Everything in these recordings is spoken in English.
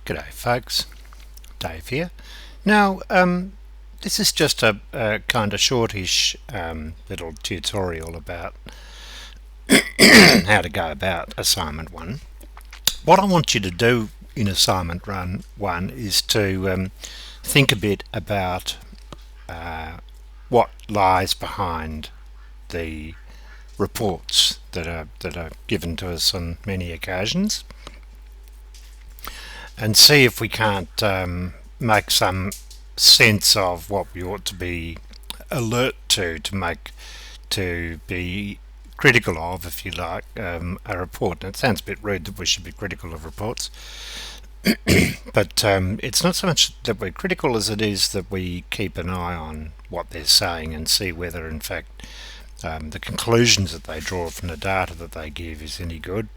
G'day folks, Dave here. Now, this is just a kind of shortish little tutorial about how to go about assignment 1. What I want you to do in assignment run 1 is to think a bit about what lies behind the reports that are given to us on many occasions, and see if we can't make some sense of what we ought to be alert to be critical of, if you like, a report. And it sounds a bit rude that we should be critical of reports, but it's not so much that we're critical as it is that we keep an eye on what they're saying and see whether in fact the conclusions that they draw from the data that they give is any good,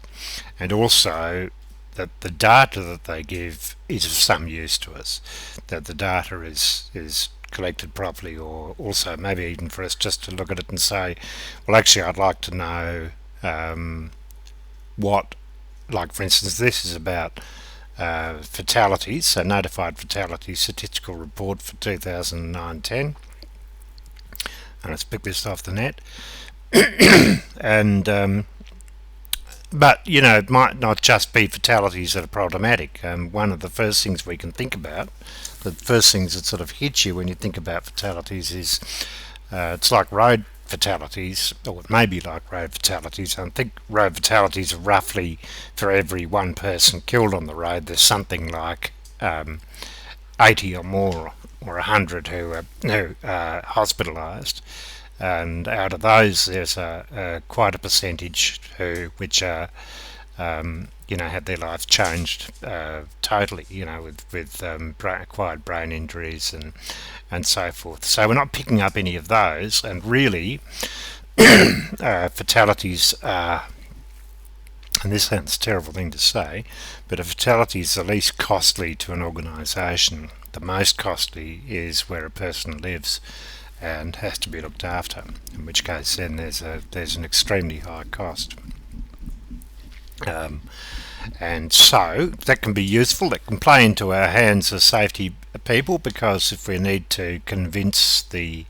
and also that the data that they give is of some use to us, that the data is collected properly, or also maybe even for us just to look at it and say, well, actually I'd like to know what, like for instance, this is about fatalities, so notified fatalities statistical report for 2009-10, and let's pick this off the net. And but you know, it might not just be fatalities that are problematic. One of the first things we can think about, the first things that sort of hit you when you think about fatalities is it's like road fatalities, or it may be like road fatalities. I think road fatalities are roughly, for every one person killed on the road, there's something like 80 or more, or 100 who are hospitalised. And out of those, there's quite a percentage which are, had their lives changed totally, with acquired brain injuries and so forth. So we're not picking up any of those, and really, fatalities are, and this sounds a terrible thing to say, but a fatality is the least costly to an organisation. The most costly is where a person lives and has to be looked after, in which case then there's an extremely high cost. And so that can be useful, that can play into our hands as safety people, because if we need to convince the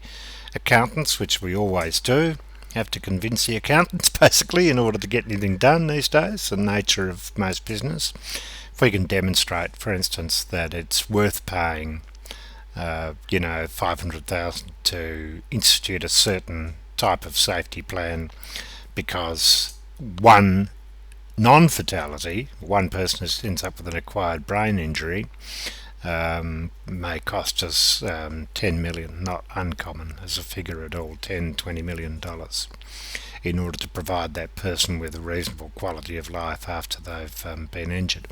accountants, which we always do, have to convince the accountants basically in order to get anything done these days, the nature of most business. If we can demonstrate, for instance, that it's worth paying $500,000 to institute a certain type of safety plan because one non-fatality, one person ends up with an acquired brain injury, may cost us 10 million, not uncommon as a figure at all, $10-20 million, in order to provide that person with a reasonable quality of life after they've been injured.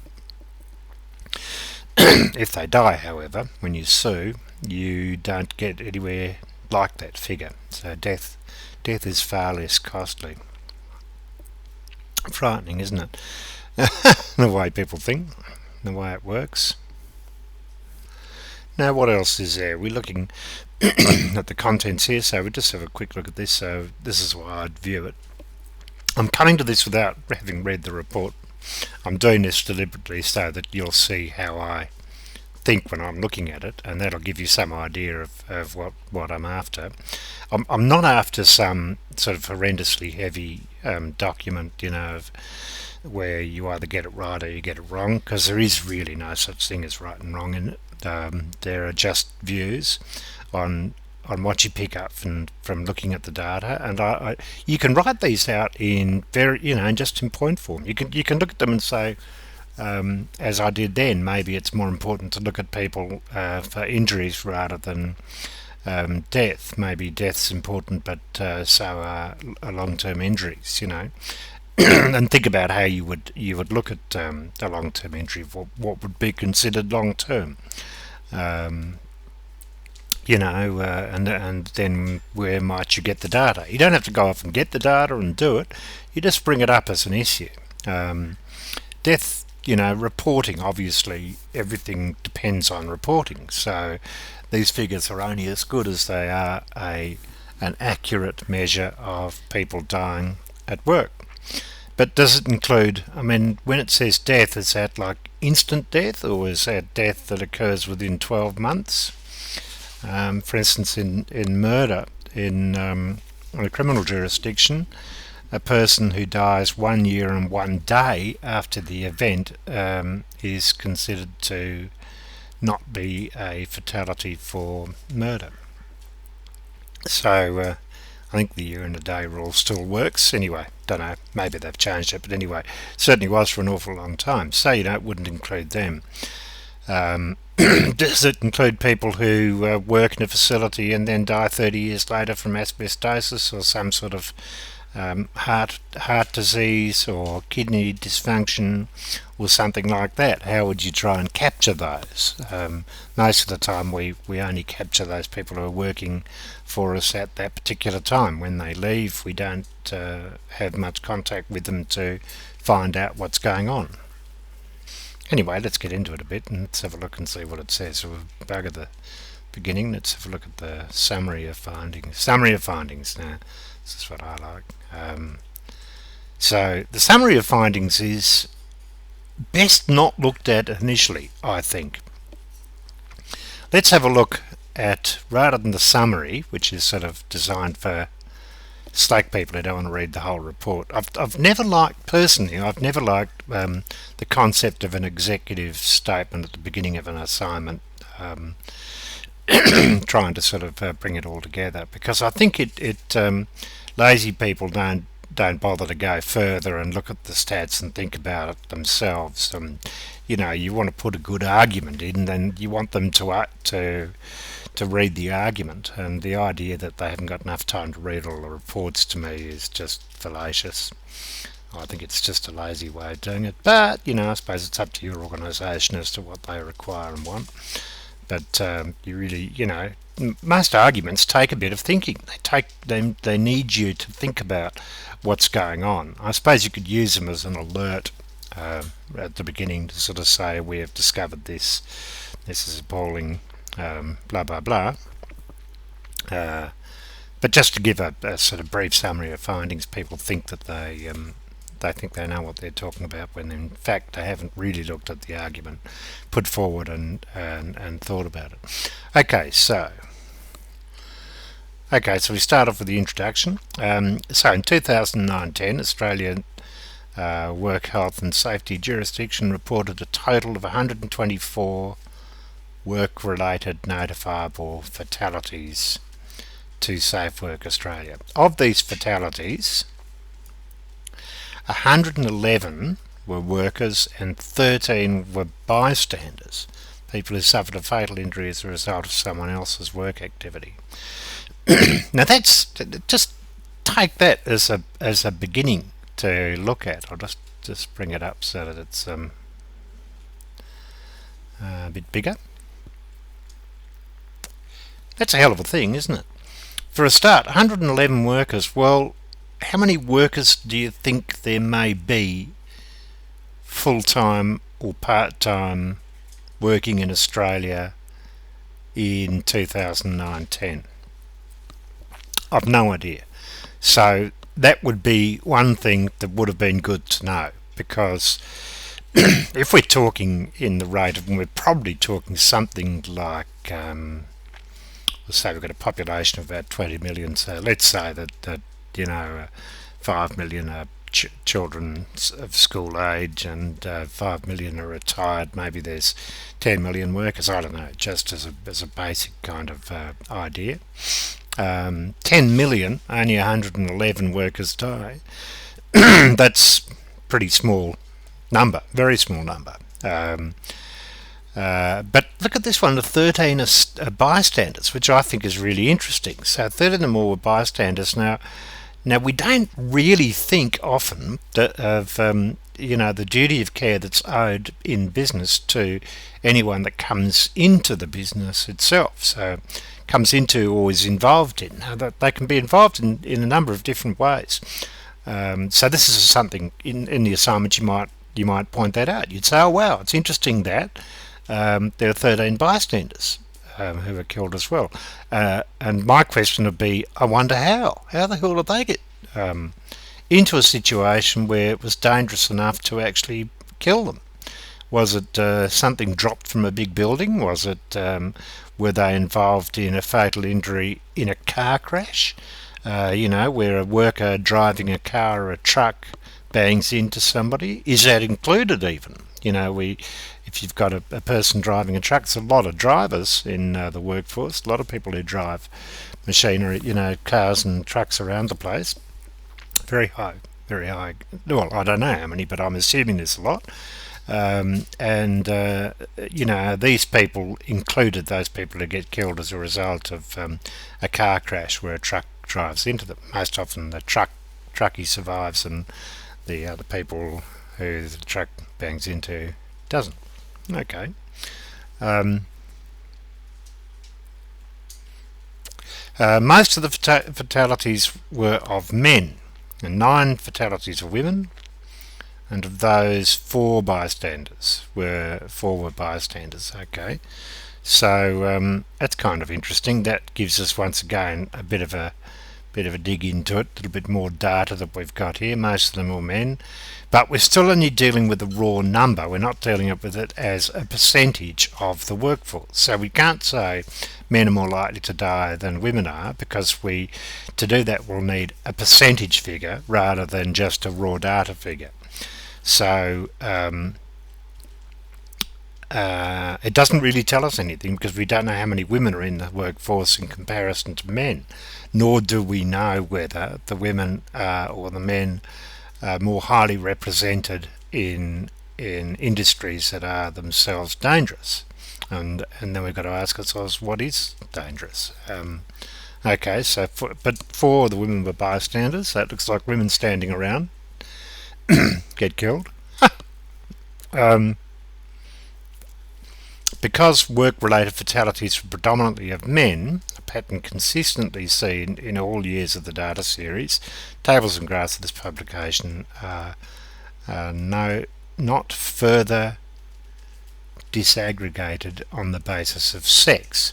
If they die, however, when you sue, you don't get anywhere like that figure. So death is far less costly. Frightening, isn't it? The way people think, the way it works. Now, what else is there? We're looking at the contents here, so we'll just have a quick look at this. So this is why I'd view it. I'm coming to this without having read the report. I'm doing this deliberately so that you'll see how I think when I'm looking at it, and that'll give you some idea of what I'm after. I'm not after some sort of horrendously heavy document, where you either get it right or you get it wrong, because there is really no such thing as right and wrong in it. There are just views on what you pick up from looking at the data, and you can write these out in just in point form. You can look at them and say, as I did then, maybe it's more important to look at people for injuries rather than death. Maybe death's important, but so are long-term injuries. And think about how you would look at a long-term injury. What would be considered long-term? And then where might you get the data? You don't have to go off and get the data and do it. You just bring it up as an issue. Death, reporting, obviously everything depends on reporting. So these figures are only as good as they are an accurate measure of people dying at work. But does it include, when it says death, is that like instant death, or is that death that occurs within 12 months? For instance, in murder, in a criminal jurisdiction, a person who dies 1 year and 1 day after the event is considered to not be a fatality for murder. So I think the year and a day rule still works. Anyway, don't know, maybe they've changed it, but anyway, certainly was for an awful long time. So, it wouldn't include them. Does it include people who work in a facility and then die 30 years later from asbestosis or some sort of heart disease or kidney dysfunction or something like that? How would you try and capture those? Most of the time we only capture those people who are working for us at that particular time. When they leave, we don't have much contact with them to find out what's going on. Anyway, let's get into it a bit and let's have a look and see what it says. So we'll bugger the beginning. Let's have a look at the summary of findings. Summary of findings. Now, this is what I like. So the summary of findings is best not looked at initially, I think. Let's have a look at, rather than the summary, which is sort of designed for slack people who don't want to read the whole report. I've never liked, personally, the concept of an executive statement at the beginning of an assignment, trying to sort of bring it all together, because I think lazy people don't bother to go further and look at the stats and think about it themselves. You want to put a good argument in, then you want them to read the argument, and the idea that they haven't got enough time to read all the reports, to me, is just fallacious. I think it's just a lazy way of doing it, but I suppose it's up to your organisation as to what they require and want. But you really, most arguments take a bit of thinking. They need you to think about what's going on. I suppose you could use them as an alert at the beginning to sort of say, we have discovered this is appalling, blah blah blah. But just to give a sort of brief summary of findings, people think that they think they know what they're talking about, when in fact they haven't really looked at the argument put forward and thought about it. Okay, so we start off with the introduction. So in 2019, Australian Work Health and Safety Jurisdiction reported a total of 124 work-related notifiable fatalities to Safe Work Australia. Of these fatalities, 111 were workers and 13 were bystanders, people who suffered a fatal injury as a result of someone else's work activity. Now that's, just take that as a beginning to look at. I'll just bring it up so that it's a bit bigger. That's a hell of a thing, isn't it? For a start, 111 workers. Well, how many workers do you think there may be full-time or part-time working in Australia in 2019? I've no idea. So that would be one thing that would have been good to know, because if we're talking in the rate of, and we're probably talking something like, let's say we've got a population of about 20 million, so let's say that 5 million are children of school age and 5 million are retired. Maybe there's 10 million workers, I don't know, just as a basic kind of idea. 10 million, only 111 workers die. That's pretty small number, very small number. But look at this one, the 13 are bystanders, which I think is really interesting. So 13 or more were bystanders. Now we don't really think often of the duty of care that's owed in business to anyone that comes into the business itself. So comes into or is involved in. Now, they can be involved in a number of different ways. So this is something in the assignment you might point that out. You'd say, oh wow, it's interesting that there are 13 bystanders who were killed as well. And my question would be, I wonder how the hell did they get into a situation where it was dangerous enough to actually kill them? Was it something dropped from a big building? Was it were they involved in a fatal injury in a car crash? Where a worker driving a car or a truck bangs into somebody? Is that included even? If you've got a person driving a truck, there's a lot of drivers in the workforce, a lot of people who drive machinery, cars and trucks around the place. Very high, very high. Well, I don't know how many, but I'm assuming there's a lot. These people included those people who get killed as a result of a car crash where a truck drives into them. Most often the truckie survives and the other people who the truck bangs into doesn't. Okay. Most of the fatalities were of men, and 9 fatalities of women, and of those 4 were bystanders. Okay, so that's kind of interesting. That gives us once again a bit of a dig into it, a little bit more data that we've got here. Most of them were men, but we're still only dealing with a raw number. We're not dealing with it as a percentage of the workforce. So we can't say men are more likely to die than women are, because to do that we'll need a percentage figure rather than just a raw data figure. So it doesn't really tell us anything, because we don't know how many women are in the workforce in comparison to men, nor do we know whether the women or the men are more highly represented in industries that are themselves dangerous. And then we've got to ask ourselves, what is dangerous? Okay, so but 4 of the women were bystanders. That looks like women standing around get killed. Because work-related fatalities were predominantly of men, a pattern consistently seen in all years of the data series, tables and graphs of this publication are not further disaggregated on the basis of sex.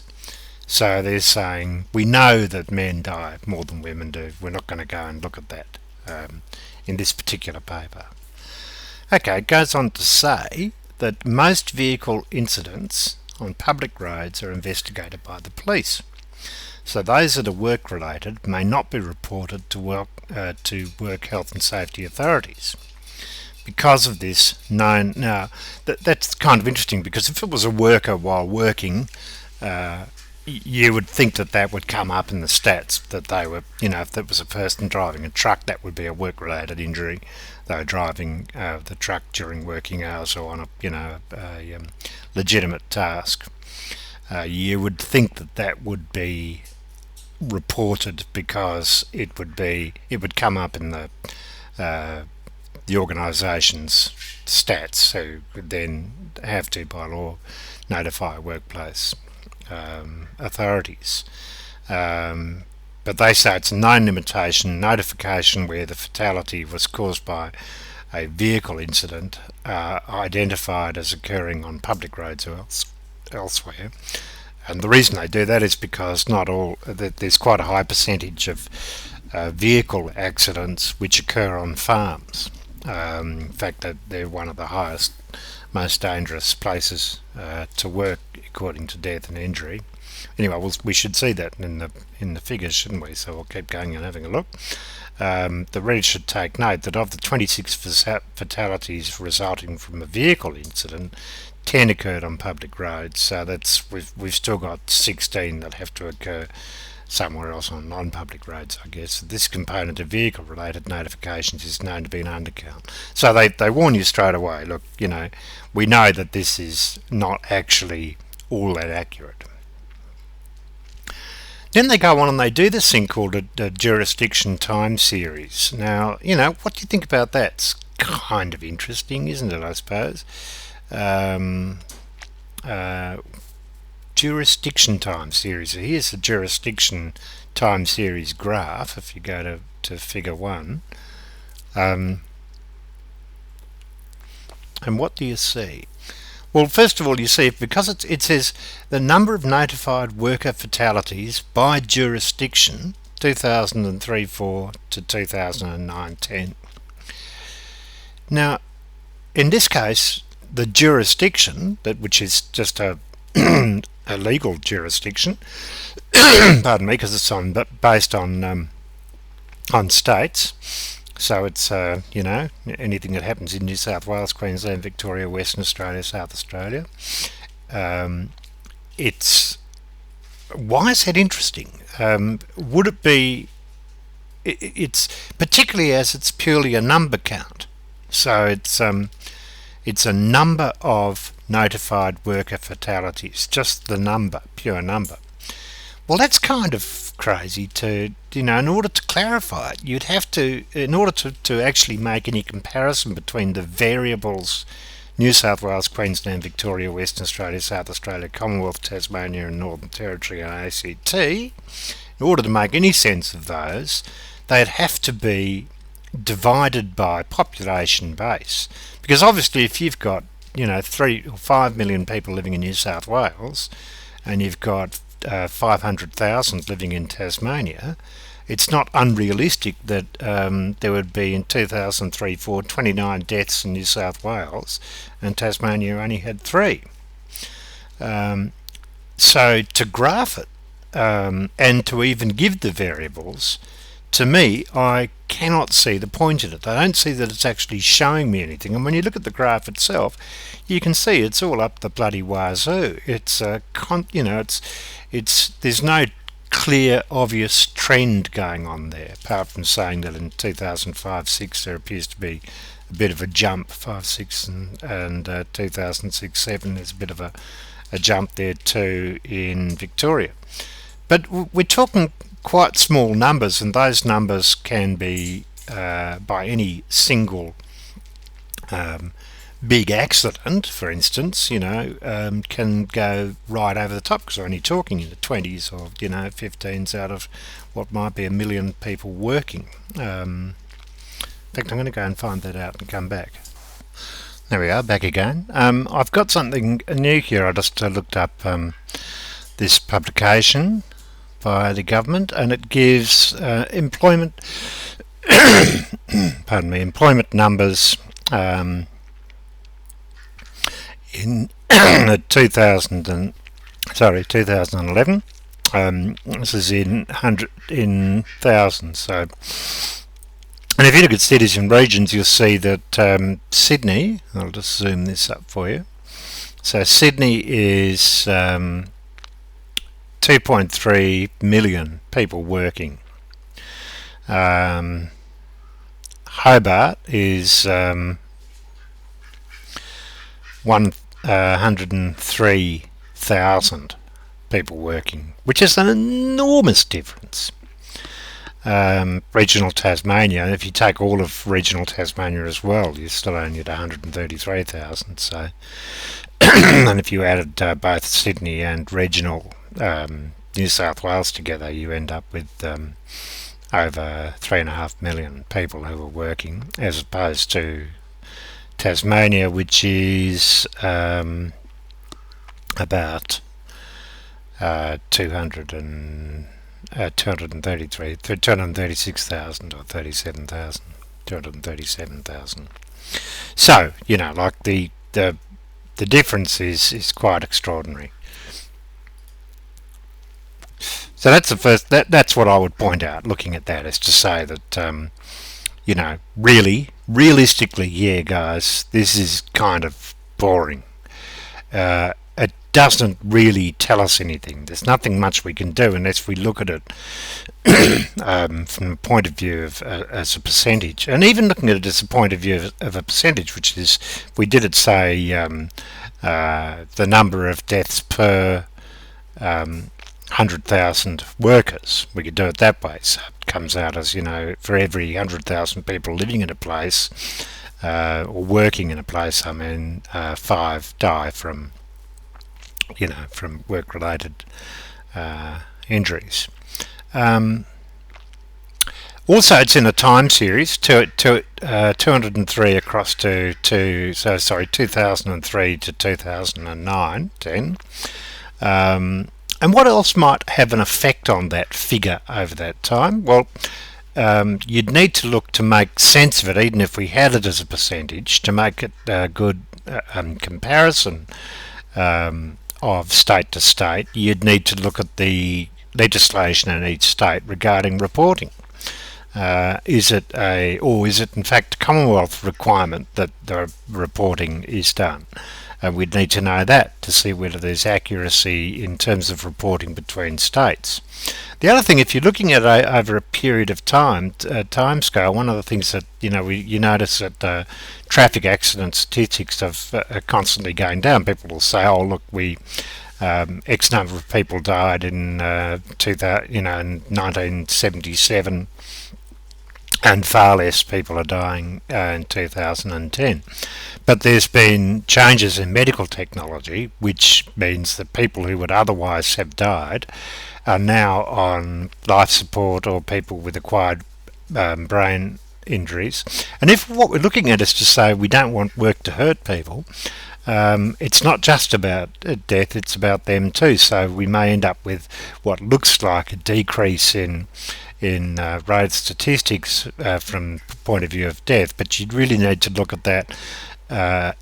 So they're saying, we know that men die more than women do. We're not going to go and look at that in this particular paper. Okay, it goes on to say that most vehicle incidents on public roads are investigated by the police. So those that are work-related may not be reported to work health and safety authorities. Because of this, that's kind of interesting, because if it was a worker while working, you would think that would come up in the stats, that they were, if there was a person driving a truck, that would be a work-related injury. They were driving the truck during working hours or on a legitimate task. You would think that would be reported, because it would come up in the organisation's stats, so would then have to, by law, notify workplace authorities. But they say it's a known limitation. Notification where the fatality was caused by a vehicle incident identified as occurring on public roads or elsewhere. And the reason they do that is because there's quite a high percentage of vehicle accidents which occur on farms. In fact, they're one of the highest, most dangerous places to work according to death and injury. Anyway, we should see that in the figures, shouldn't we? So we'll keep going and having a look. The reader should take note that of the 26 fatalities resulting from a vehicle incident, 10 occurred on public roads. So we've still got 16 that have to occur somewhere else on non-public roads, I guess. This component of vehicle-related notifications is known to be an undercount. So they warn you straight away. Look, we know that this is not actually all that accurate. Then they go on and they do this thing called a jurisdiction time series. Now, what do you think about that? It's kind of interesting, isn't it, I suppose? Jurisdiction time series. So here's the jurisdiction time series graph, if you go to figure 1. And what do you see? Well, first of all, you see, because it says the number of notified worker fatalities by jurisdiction, 2003-4 to 2009-10. Now, in this case, the jurisdiction, which is just a a legal jurisdiction, pardon me, because it's based on states. So it's anything that happens in New South Wales, Queensland, Victoria, Western Australia, South Australia. It's Why is that interesting? Would it be? It's particularly as it's purely a number count. So it's a number of notified worker fatalities, just the number, pure number. Well, that's kind of crazy to, in order to clarify it, you'd have to, in order to actually make any comparison between the variables New South Wales, Queensland, Victoria, Western Australia, South Australia, Commonwealth, Tasmania and Northern Territory and ACT, in order to make any sense of those, they'd have to be divided by population base. Because obviously if you've got 3 or 5 million people living in New South Wales and you've got 500,000 living in Tasmania, it's not unrealistic that there would be in 2003-4 29 deaths in New South Wales and Tasmania only had 3. So to graph it and to even give the variables, to me, I cannot see the point in it. I don't see that it's actually showing me anything. And when you look at the graph itself, you can see it's all up the bloody wazoo. It's there's no clear, obvious trend going on there, apart from saying that in 2005-6 there appears to be a bit of a jump. 5-6 and 2006-7 there's a bit of a jump there too in Victoria. But we're talking quite small numbers, and those numbers can be by any single big accident, for instance, can go right over the top, because we're only talking in the 20s or 15s out of what might be 1 million people working. In fact, I'm going to go and find that out and come back. There we are, back again. I've got something new here. I just looked up this publication by the government, and it gives employment employment numbers in 2011. This is in thousands. So, and if you look at cities and regions, you'll see that Sydney, I'll just zoom this up for you. So Sydney is 2.3 million people working. Hobart is 103,000 people working, which is an enormous difference. Regional Tasmania, if you take all of regional Tasmania as well, you're still only at 133,000. So, and if you added both Sydney and regional New South Wales together, you end up with over 3.5 million people who are working, as opposed to Tasmania, which is about 236,000 or 37,000, 237,000. So, like the difference is quite extraordinary. So that's the first. That's what I would point out. Looking at that, is to say that realistically, yeah, guys, this is kind of boring. It doesn't really tell us anything. There's nothing much we can do unless we look at it from the point of view of as a percentage, and even looking at it as a point of view of a percentage, which is, we did it say the number of deaths per 100,000 workers. We could do it that way. So it comes out as, for every 100,000 people living in a place or working in a place, 5 die from work-related injuries. Also, it's in a time series, 203 across to 2003 to 2009, 10. And what else might have an effect on that figure over that time? Well, you'd need to look to make sense of it, even if we had it as a percentage, to make it a good comparison of state to state. You'd need to look at the legislation in each state regarding reporting. Is it in fact a Commonwealth requirement that the reporting is done? We'd need to know that to see whether there's accuracy in terms of reporting between states. The other thing, if you're looking at over a period of time scale, one of the things that you notice that traffic accident statistics are constantly going down. People will say, "Oh, look, we X number of people died in 2000, in 1977." And far less people are dying in 2010. But there's been changes in medical technology, which means that people who would otherwise have died are now on life support, or people with acquired brain injuries. And if what we're looking at is to say we don't want work to hurt people, it's not just about death, it's about them too. So we may end up with what looks like a decrease in road statistics from the point of view of death, but you'd really need to look at that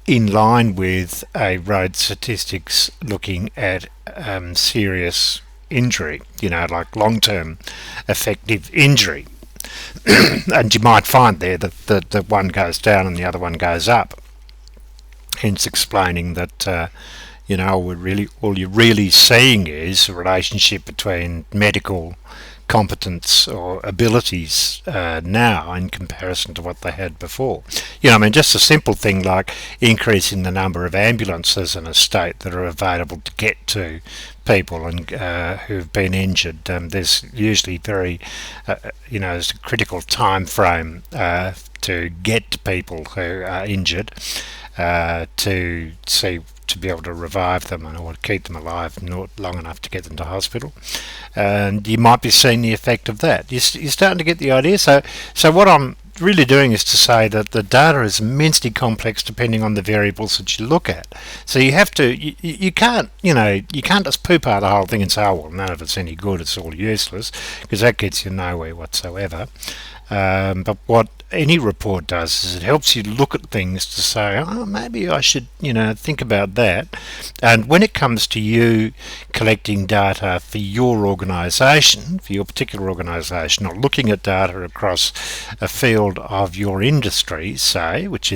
in line with a road statistics looking at serious injury, like long-term effective injury. And you might find there that one goes down and the other one goes up, hence explaining that all you're really seeing is a relationship between medical competence or abilities now in comparison to what they had before. Just a simple thing like increasing the number of ambulances in a state that are available to get to people and who've been injured. There's usually there's a critical time frame to get to people who are injured to be able to revive them or keep them alive not long enough to get them to hospital. And you might be seeing the effect of that. You're starting to get the idea. So what I'm really doing is to say that the data is immensely complex depending on the variables that you look at. So you have to, you can't just poo-pah the whole thing and say, oh well, none of it's any good, it's all useless, because that gets you nowhere whatsoever. But what any report does is it helps you look at things to say, oh, maybe I should, think about that. And when it comes to you collecting data for your organisation, for your particular organisation, or looking at data across a field of your industry, say, which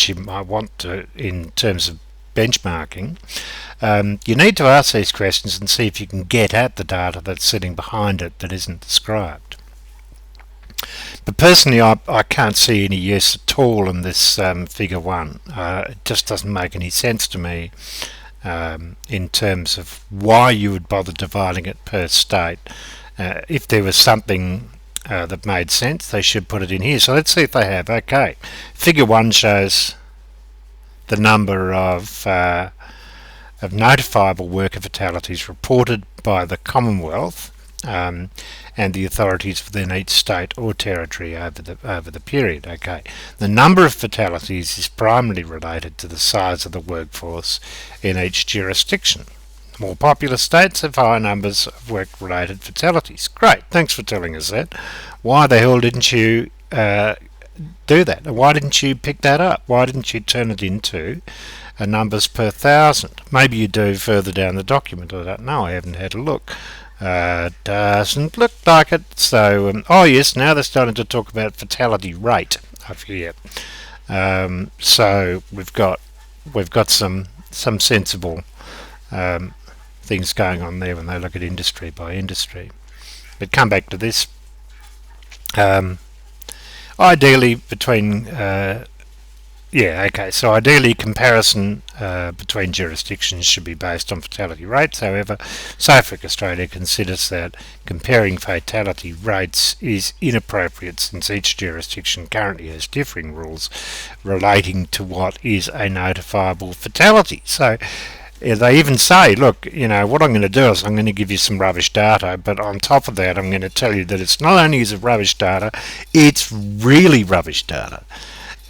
you might want to in terms of benchmarking, you need to ask these questions and see if you can get at the data that's sitting behind it that isn't described. But personally, I can't see any use at all in this figure 1. It just doesn't make any sense to me in terms of why you would bother dividing it per state. If there was something that made sense, they should put it in here. So let's see if they have. Okay, figure 1 shows the number of notifiable worker fatalities reported by the Commonwealth and the authorities within each state or territory over the period. Okay, the number of fatalities is primarily related to the size of the workforce in each jurisdiction. More populous states have higher numbers of work-related fatalities. Great, thanks for telling us that. Why the hell didn't you do that? Why didn't you pick that up? Why didn't you turn it into numbers per 1,000? Maybe you do further down the document. I don't know. I haven't had a look. Doesn't look like it. So, oh yes, now they're starting to talk about fatality rate. I forget. So we've got some sensible things going on there when they look at industry by industry. But come back to this. Ideally, between so ideally comparison between jurisdictions should be based on fatality rates. However, SAFEC Australia considers that comparing fatality rates is inappropriate since each jurisdiction currently has differing rules relating to what is a notifiable fatality. So they even say, look, what I'm going to do is I'm going to give you some rubbish data, but on top of that I'm going to tell you that it's not only is it rubbish data, it's really rubbish data.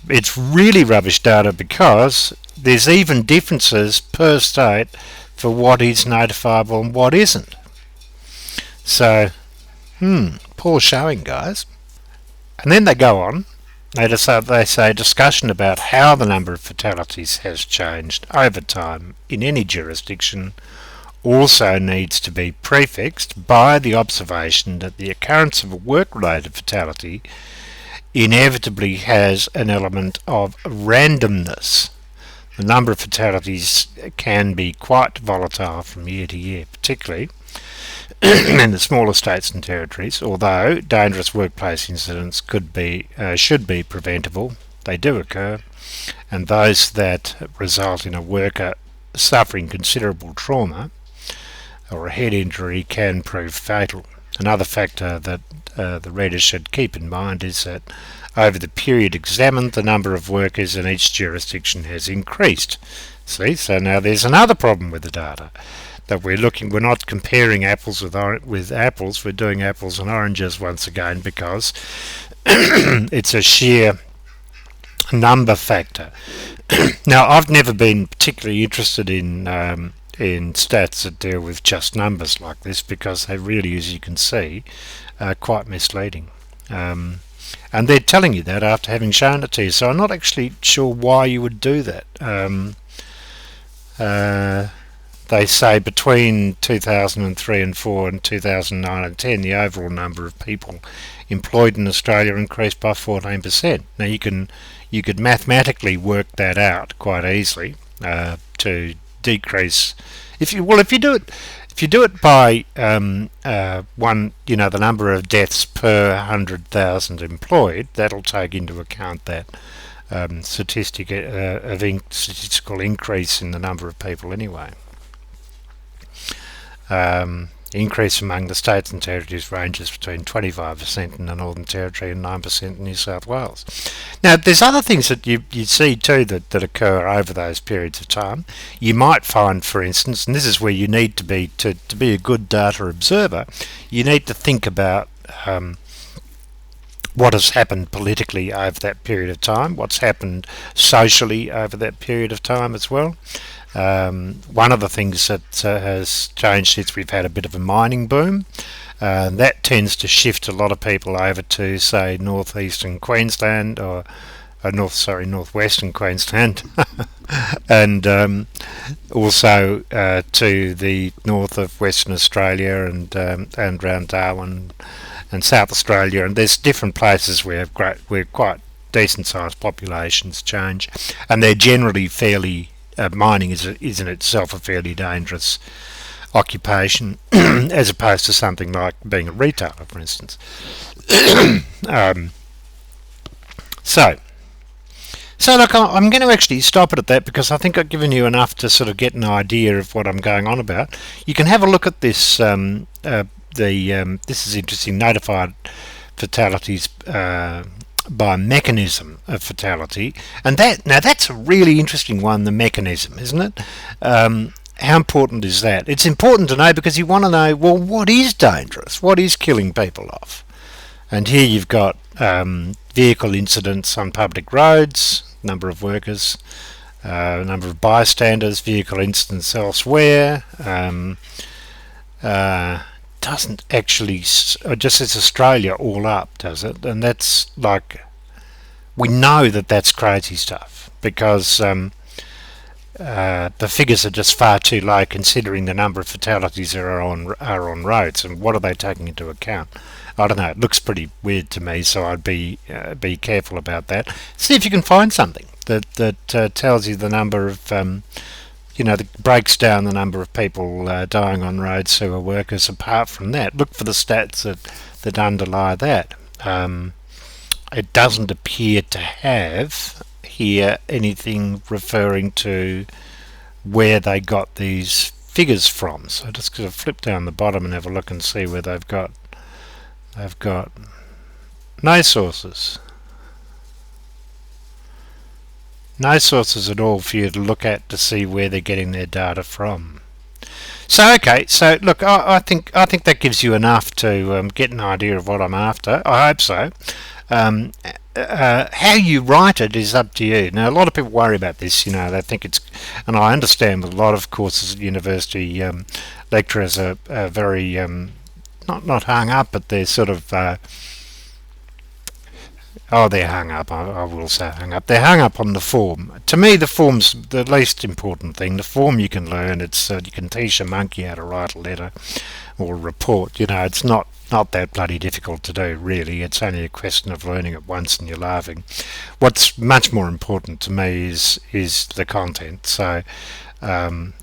It's really rubbish data because there's even differences per state for what is notifiable and what isn't. So, poor showing, guys. And then they go on. They say discussion about how the number of fatalities has changed over time in any jurisdiction also needs to be prefixed by the observation that the occurrence of a work-related fatality inevitably has an element of randomness. The number of fatalities can be quite volatile from year to year, particularly in the smaller states and territories. Although dangerous workplace incidents should be preventable, they do occur, and those that result in a worker suffering considerable trauma or a head injury can prove fatal. Another factor that the reader should keep in mind is that over the period examined, the number of workers in each jurisdiction has increased. See, so now there's another problem with the data, that we're not comparing apples with apples, we're doing apples and oranges once again, because it's a sheer number factor. Now, I've never been particularly interested in stats that deal with just numbers like this, because they really, as you can see, are quite misleading. And they're telling you that after having shown it to you, so I'm not actually sure why you would do that. They say between 2003 and 4 and 2009 and 10, the overall number of people employed in Australia increased by 14%. Now you could mathematically work that out quite easily to decrease. If you do it by the number of deaths per 100,000 employed, that'll take into account that statistical increase in the number of people anyway. Increase among the states and territories ranges between 25% in the Northern Territory and 9% in New South Wales. Now, there's other things that you see too that occur over those periods of time. You might find, for instance, and this is where you need to be a good data observer, you need to think about what has happened politically over that period of time, what's happened socially over that period of time as well. One of the things that has changed since we've had a bit of a mining boom, that tends to shift a lot of people over to, say, northeastern Queensland or northwestern Queensland, and also to the north of Western Australia and around Darwin and South Australia. And there's different places where quite decent sized populations change, and they're generally fairly. Mining is in itself a fairly dangerous occupation, as opposed to something like being a retailer, for instance. So look, I'm going to actually stop it at that, because I think I've given you enough to sort of get an idea of what I'm going on about. You can have a look at this. This is interesting. Notified fatalities by mechanism of fatality, and that's a really interesting one, the mechanism, isn't it? How important is that? It's important to know, because you want to know, well, what is dangerous, what is killing people off? And here you've got vehicle incidents on public roads, number of workers, number of bystanders, vehicle incidents elsewhere. Doesn't actually just says Australia all up, does it? And that's like, we know that's crazy stuff, because the figures are just far too low considering the number of fatalities that are on roads, and what are they taking into account? I don't know. It looks pretty weird to me, so I'd be careful about that. See if you can find something that tells you the number of that breaks down the number of people dying on roads who are workers. Apart from that, look for the stats that underlie that. It doesn't appear to have here anything referring to where they got these figures from. So just going to flip down the bottom and have a look and see where they've got no sources. No sources at all for you to look at to see where they're getting their data from. So okay, so look, I think that gives you enough to get an idea of what I'm after. I hope so. How you write it is up to you. Now, a lot of people worry about this. They think it's, and I understand with a lot of courses at university, lecturers are very not hung up, but they're sort of Oh, they're hung up. I will say hung up. They're hung up on the form. To me, the form's the least important thing. The form you can learn. It's you can teach a monkey how to write a letter or a report. It's not that bloody difficult to do, really. It's only a question of learning it once and you're laughing. What's much more important to me is the content. So. Um,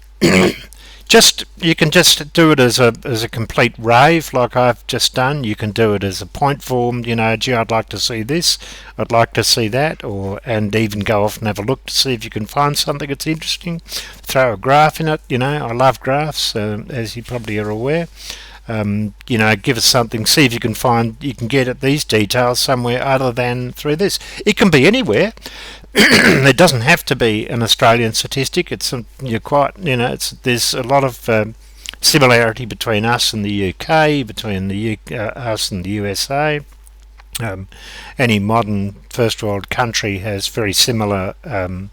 you can just do it as a complete rave like I've just done. You can do it as a point form. Gee, I'd like to see this, I'd like to see that, and even go off and have a look to see if you can find something that's interesting. Throw a graph in it. I love graphs, as you probably are aware. Give us something, see if you can get at these details somewhere other than through this. It can be anywhere. It doesn't have to be an Australian statistic. There's a lot of similarity between us and the UK, between us and the USA. Any modern first world country has very similar kind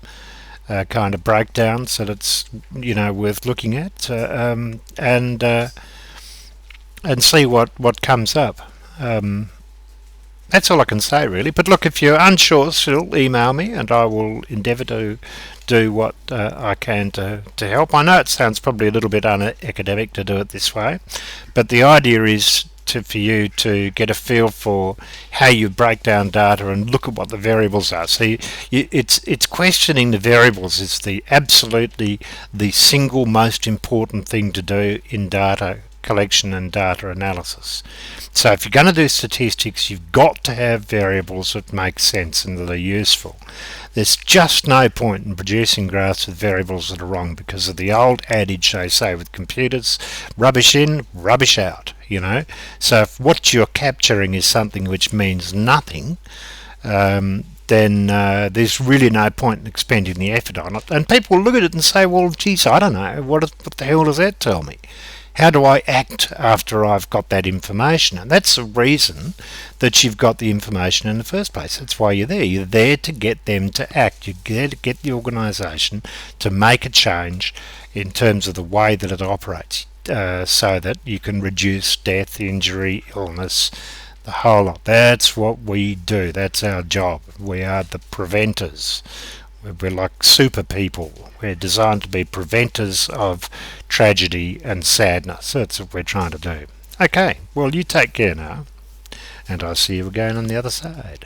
of breakdowns, so it's worth looking at. And see what comes up. That's all I can say, really. But look, if you're unsure, still email me, and I will endeavour to do what I can to help. I know it sounds probably a little bit unacademic to do it this way, but the idea is for you to get a feel for how you break down data and look at what the variables are. So it's questioning the variables is absolutely the single most important thing to do in data collection and data analysis. So if you're going to do statistics, you've got to have variables that make sense and that are useful. There's just no point in producing graphs with variables that are wrong, because of the old adage they say with computers, rubbish in, rubbish out. So if what you're capturing is something which means nothing, then there's really no point in expending the effort on it. And people will look at it and say, well, geez, I don't know, what the hell does that tell me? How do I act after I've got that information? And that's the reason that you've got the information in the first place. That's why you're there. You're there to get them to act. You're there to get the organisation to make a change in terms of the way that it operates, so that you can reduce death, injury, illness, the whole lot. That's what we do. That's our job. We are the preventers. We're like super people. We're designed to be preventers of tragedy and sadness. That's what we're trying to do. Okay, well, you take care now, and I'll see you again on the other side.